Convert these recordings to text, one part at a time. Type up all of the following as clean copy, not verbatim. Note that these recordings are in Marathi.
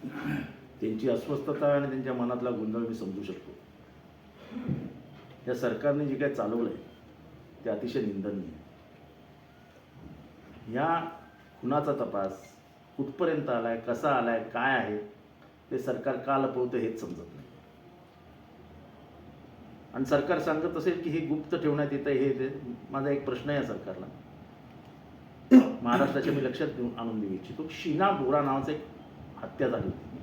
त्यांची अस्वस्थता आणि त्यांच्या मनातला गोंधळ मी समजू शकतो. या सरकारने जे काही चालवलं आहे ते अतिशय निंदनीय आहे. या खुनाचा तपास कुठपर्यंत आलाय, कसा आलाय, काय आहे ते सरकार का लपवतं हेच समजत नाही. आणि सरकार सांगत असेल की हे गुप्त ठेवण्यात येतं, हे माझा एक प्रश्न आहे सरकारला. महाराष्ट्राच्या मी लक्षात घेऊन आणून देऊ इच्छितो. शीना बोरा नावाचं एक हत्या झाली होती.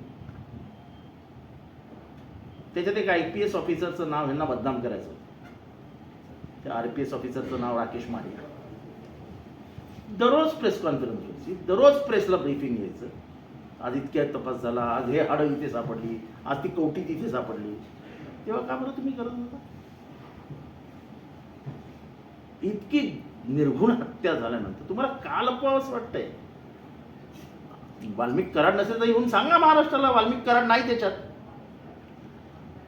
त्याच्यात एक IPS ऑफिसरचं नाव ह्यांना बदनाम करायचं होतं. त्या RPS ऑफिसरचं नाव राकेश मारिया. दररोज प्रेस कॉन्फरन्स व्हायची, दररोज प्रेसला ब्रीफिंग यायचं. आज इतक्या तपास झाला, आज हे हाडं इथे सापडली, आज ती कवटी तिथे सापडली. तेव्हा का बरं तुम्ही करत होता? इतकी निर्घुण हत्या झाल्यानंतर तुम्हाला का लपवावंच वाटतंय? वाल्मिक कराड नसेल तर येऊन सांगा महाराष्ट्राला वाल्मिक कराड नाही त्याच्यात.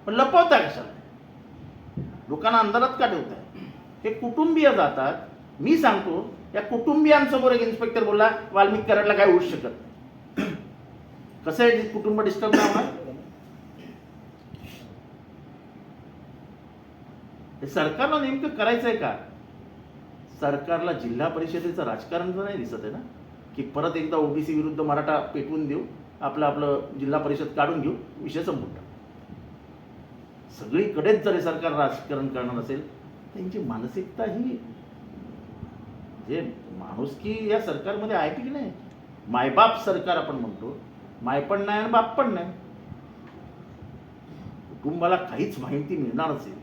पण लपवताय कशाला? लोकांना अंधारात का ठेवताय? हे कुटुंबीय जातात. मी सांगतो, या कुटुंबियांसमोर एक इन्स्पेक्टर बोलला वाल्मिक कराडला काय होऊ शकत. कसं आहे कुटुंब डिस्टर्ब नाही होणार? हे सरकारला नेमकं करायचंय का? सरकारला जिल्हा परिषदेचं राजकारण तर नाही दिसत आहे ना, की परत एकदा OBC विरुद्ध मराठा पेटवून देऊ, आपलं जिल्हा परिषद काढून घेऊ, विषय संपून टाकू. सगळीकडेच जर हे सरकार राजकारण करणार असेल, त्यांची मानसिकता ही जे माणुसकी या सरकारमध्ये आहे की नाही? मायबाप सरकार आपण म्हणतो, माय पण नाही आणि बाप पण नाही. कुटुंबाला काहीच माहिती मिळणार असेल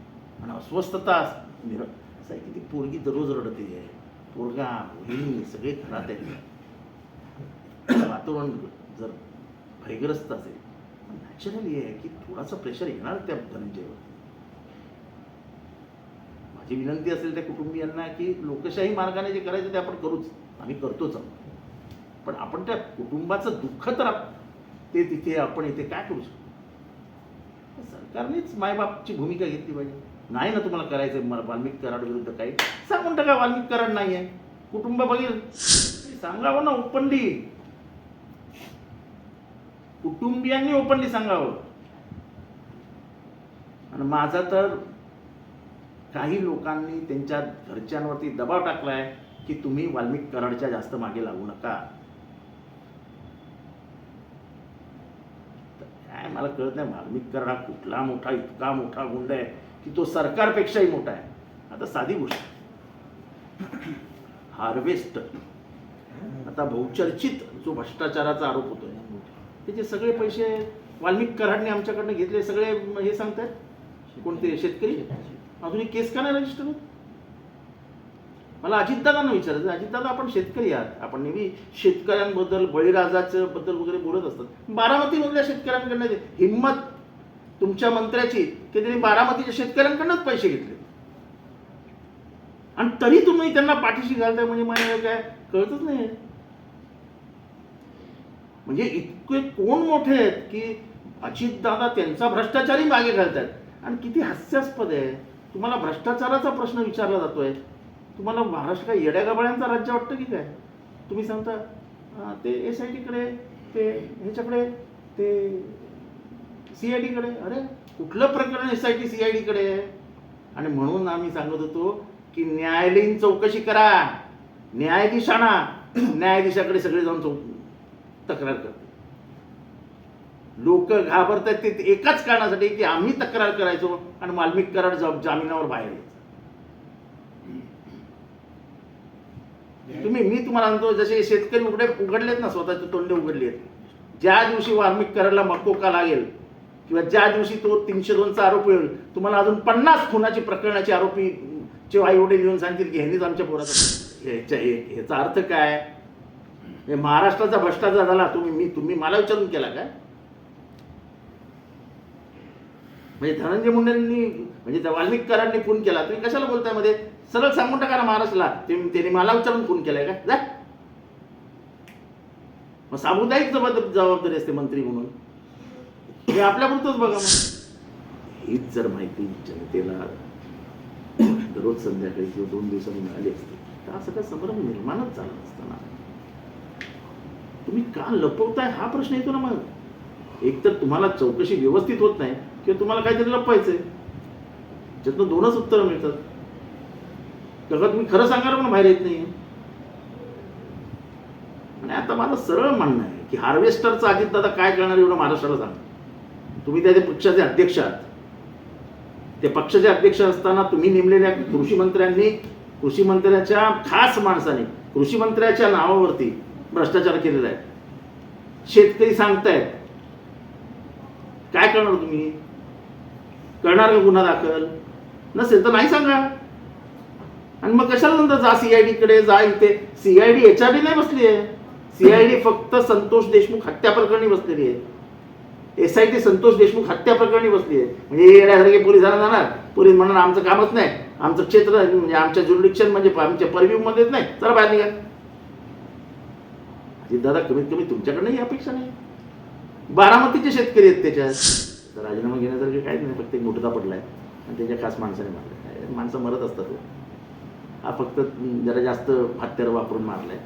आणि अस्वस्थता असं आहे की ती पोरगी दररोज रडते आहे, पोरगा बहिणी सगळे घरात आहेत. वातावरण जर भयग्रस्त असेल, नॅचरली आहे की थोडासा प्रेशर येणार त्या धनंजयवर. माझी विनंती असेल त्या कुटुंबियांना की लोकशाही मार्गाने जे करायचं ते आपण करूच, आम्ही करतोच आहोत. पण आपण त्या कुटुंबाचं दुःख तर ते तिथे आपण इथे काय करू शकतो? सरकारनेच मायबापची भूमिका घेतली पाहिजे. नाही ना तुम्हाला करायचं वाल्मिक कराड विरुद्ध काही, सांगून टाका वाल्मिक कराड नाही आहे, कुटुंब बघेल. सांगावं ना ओपनली, कुटुंबियांनी ओपनली सांगावं. आणि माझा तर काही लोकांनी त्यांच्या घरच्यांवरती दबाव टाकलाय की तुम्ही वाल्मिक कराडच्या जास्त मागे लागू नका. काय मला कळत नाही, वाल्मिक कराड हा कुठला मोठा, इतका मोठा गुंड आहे की तो सरकारपेक्षाही मोठा आहे. आता साधी गोष्ट, हार्वेस्ट आता बहुचर्चित जो भ्रष्टाचाराचा आरोप होतोय, त्याचे सगळे पैसे वाल्मिक कराडने आमच्याकडनं घेतले. सगळे हे सांगतात कोणते शेतकरी, अजूनही केस का नाही रजिस्टर होत? मला अजितदादांना विचारायचं, अजितदादा आपण शेतकरी आहात, आपण नेहमी शेतकऱ्यांबद्दल बळीराजाच्या बद्दल वगैरे बोलत असतात. बारामतीमधल्या शेतकऱ्यांकडनं हिंमत तुमच्या मंत्र्याची की त्यांनी बारामतीच्या शेतकऱ्यांकडनंच पैसे घेतले आणि तरी तुम्ही त्यांना पाठीशी घालताय, म्हणजे मला काय कळतच नाही. म्हणजे इतके कोण मोठे आहेत की अजितदादा त्यांचा भ्रष्टाचारी मागे घालतात. आणि किती हास्यास्पद आहे, तुम्हाला भ्रष्टाचाराचा प्रश्न विचारला जातोय, तुम्हाला महाराष्ट्र काय येड्या गबाळ्यांचा राज्य वाटतं की काय? तुम्ही सांगता ते SIT कडे, ते ह्याच्याकडे, ते CID कडे. अरे कुठलं प्रकरण SIT CID कडे आहे? आणि म्हणून आम्ही सांगत होतो की न्यायालयीन चौकशी करा, न्यायाधीश आणा, न्यायाधीशाकडे सगळे जाऊन तक्रार करते. लोक घाबरतात ते एकाच कारणासाठी की आम्ही तक्रार करायचो आणि वाल्मिक कराड जामिनावर बाहेर यायचं. मी तुम्हाला सांगतो, जसे शेतकरी उघडलेत ना, स्वतःचे तोंडे उघडले आहेत, ज्या दिवशी वाल्मिक कराडला मकोका लागेल किंवा ज्या दिवशी तो 302चा आरोप होईल, तुम्हाला अजून 50 खुनाची प्रकरणाचे आरोपी चे आई वडील येऊन सांगतील की ह्यांनीच आमच्या पोराचा. ह्याचा अर्थ काय? महाराष्ट्राचा भ्रष्टाचार झाला, तुम्ही मला विचारून केला काय? म्हणजे धनंजय मुंडेंनी, म्हणजे त्या वाल्मिक कराडने खून केला, तुम्ही कशाला बोलताय? मध्ये सरळ सांगून टाका ना महाराष्ट्राला, त्यांनी मला विचारून खून केलाय का? जा मग सामुदायिक जबाबदारी असते मंत्री म्हणून, हे आपल्यापुरतंच बघा. मग हीच जर माहिती जनतेला दररोज संध्याकाळी किंवा 2 दिवसांनी मिळाली असते तर असं काय संभ्रम निर्माणच झाला नसताना. तुम्ही का लपवताय हा प्रश्न येतो ना. मग एक तर तुम्हाला चौकशी व्यवस्थित होत नाही किंवा तुम्हाला काहीतरी लपवायचंय. त्याच्यातनं दोनच उत्तरं मिळतात. तेव्हा तुम्ही खरं सांगायला पण बाहेर येत नाही. आणि आता मला सरळ म्हणणं आहे की हार्वेस्टरचं अजितदादा काय करणार एवढं महाराष्ट्राला सांगा. तुम्ही त्या पक्षाचे अध्यक्ष आहात. ते पक्षाचे अध्यक्ष असताना तुम्ही नेमलेल्या कृषी मंत्र्यांनी, कृषी मंत्र्याच्या खास माणसाने कृषी मंत्र्याच्या नावावरती भ्रष्टाचार केलेला आहे. शेतकरी सांगतायत. काय करणार तुम्ही? करणार का गुन्हा दाखल? नसेल तर नाही सांगा. आणि मग कशाला नंतर जा सीआयडी कडे, जा इथे. सीआयडी एचआरडी नाही बसली आहे. सीआयडी फक्त संतोष देशमुख हत्या प्रकरणी बसलेली आहे. एसआयटी संतोष देशमुख हत्या प्रकरणी बसली आहे. म्हणजे येण्यासारखे पोलिसांना जाणार, पोलीस म्हणणार आमचं कामच नाही, आमचं क्षेत्र म्हणजे आमच्या ज्युरिडिक्शन म्हणजे आमच्या परव्ह्यू मध्येच नाही, चला बाहेर निघा. दादा कमीत कमी तुमच्याकडनं ही अपेक्षा नाही. बारामतीचे शेतकरी आहेत त्याच्यात. राजीनामा घेण्यासारखे काहीच नाही, फक्त एक मोठा पडलाय आणि त्याच्या खास माणसाने मारलाय. माणसं मरत असतात. हा फक्त जरा जास्त हत्यार वापरून मारलाय.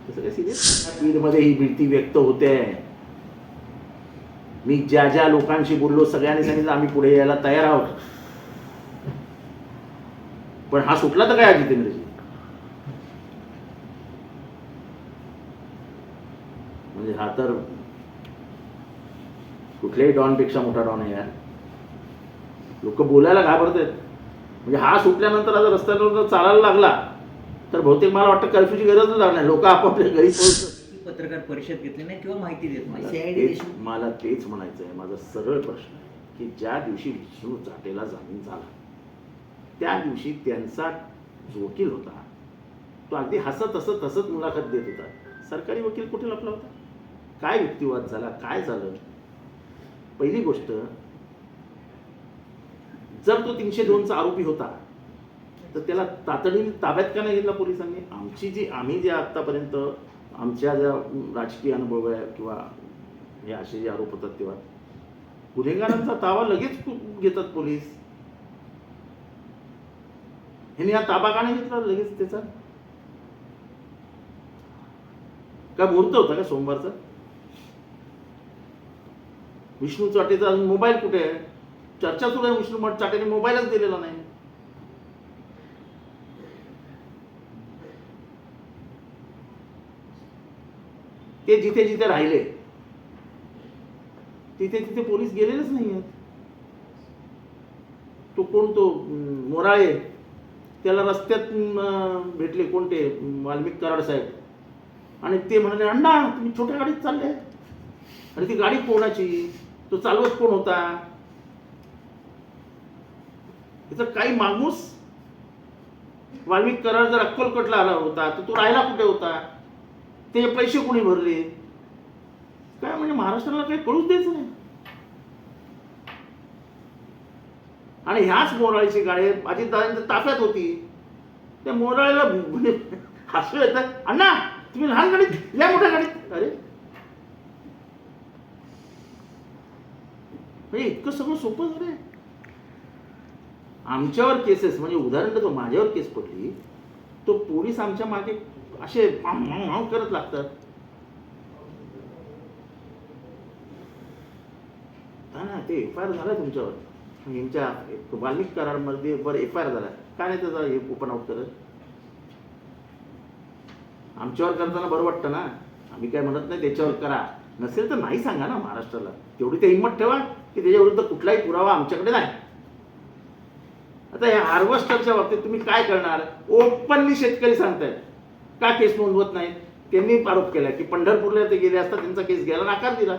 तसं काय सिरियस मध्ये ही भीती व्यक्त होते. मी ज्या ज्या लोकांशी बोललो सगळ्यांनी सांगितलं आम्ही पुढे यायला तयार आहोत. पण हा सुटला तर काय जितेंद्रजी? म्हणजे हा तर कुठल्याही डॉनपेक्षा मोठा डॉन आहे यार. लोक बोलायला घाबरत आहेत. म्हणजे हा सुटल्यानंतर आता रस्त्यावर चालायला लागला तर बहुतेक मला वाटतं कर्फ्यूची गरजच लागणार नाही. लोक आपापल्या घरी पोहोचतात. पत्रकार परिषद घेतली नाही किंवा माहिती देत नाही. मला तेच म्हणायचं आहे. माझा सरळ प्रश्न आहे की ज्या दिवशी विष्णू चाटेला जामीन झाला त्या दिवशी त्यांचा जो वकील होता तो अगदी हसत हसत हसत मुलाखत देत होता. सरकारी वकील कुठे लपला होता? काय युक्तिवाद झाला? काय झालं? पहिली गोष्ट, जर तो 302चा आरोपी होता तर त्याला तातडीने ताब्यात का नाही घेतला पोलिसांनी? आम्ही जे आतापर्यंत आमच्या ज्या राजकीय अनुभव आहे किंवा हे असे जे आरोप होतात तेव्हा गुन्हेगारांचा ताबा लगेच घेतात पोलीस. ह्यांनी हा ताबा का नाही घेतला लगेच? त्याचा काय मुहूर्त होता का सोमवारचा? विष्णू चाटेचा मोबाईल कुठे आहे? चर्चा सुरू आहे विष्णू चाटेने मोबाईलच दिलेला नाही. ते जिथे जिथे राहिले तिथे तिथे पोलीस गेलेलेच नाही आहेत. तो कोण, तो मोराळे, त्याला रस्त्यात भेटले कोणते वाल्मिक कराड साहेब आणि ते म्हणाले अण्णा तुम्ही छोट्या गाडीत चालले. आणि ती गाडी कोणाची? तो चालवत कोण होता? त्याचा काही माणूस वाल्मिक कराड जर अक्कलकोटला आला होता तर तो राहायला कुठे होता? ते पैसे कोणी भरले? काय म्हणजे महाराष्ट्राला काही कळूच द्यायचं नाही. आणि ह्याच मोराळीची गाडी अजितदादांच्या ताफ्यात होती. त्या मोराळीला हसू येतात, अण्णा तुम्ही लहान गाडीत या मोठ्या गाडीत. अरे म्हणजे इतकं सगळं सोपं झालंय. आमच्यावर केसेस म्हणजे उदाहरण देतो, माझ्यावर केस पडली तो पोलीस आमच्या मागे असे करत लागतात. ना ते एफ.आय.आर. झालाय तुमच्यावर. यांच्या वाल्मिक करारमध्ये बरं एफ.आय.आर. झाला, काय नाही त्याचा हे ओपन आउट करत? आमच्यावर करताना बरं वाटतं ना. आम्ही काय म्हणत नाही त्याच्यावर करा, नसेल तर नाही सांगा ना महाराष्ट्राला. तेवढी ते हिंमत ठेवा की त्याच्याविरुद्ध कुठलाही पुरावा आमच्याकडे नाही. आता या हार्वेस्टरच्या बाबतीत तुम्ही काय करणार? ओपनली शेतकरी सांगतायत का केस नोंदवत नाही. त्यांनी आरोप केला की पंढरपूरला ते गेले असता त्यांचा केस घ्यायला नाकार दिला.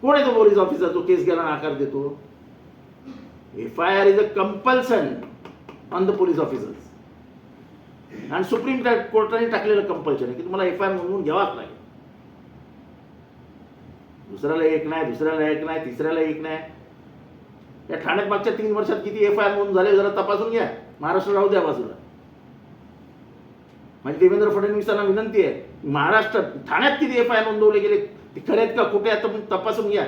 कोण आहे तो पोलीस ऑफिसर जो केस घ्यायला नाकार देतो? FIR. Is a compulsion on the police officers. आणि सुप्रीम कोर्टाने टाकलेलं कंपल्शन आहे की तुम्हाला एफ.आय.आर. नोंदवून घ्यावाच लागेल. दुसऱ्याला एक नाही, दुसऱ्याला एक नाही, तिसऱ्याला एक नाही. या ठाण्यात मागच्या 3 वर्षात किती एफ.आय.आर. नोंद झाले जरा तपासून घ्या. महाराष्ट्र राहू द्या बाजूला. म्हणजे देवेंद्र फडणवीसांना विनंती आहे, महाराष्ट्रात ठाण्यात किती एफ.आय.आर. नोंदवले गेले, ते खरे आहेत का खोटे आहेत तपासून घ्या.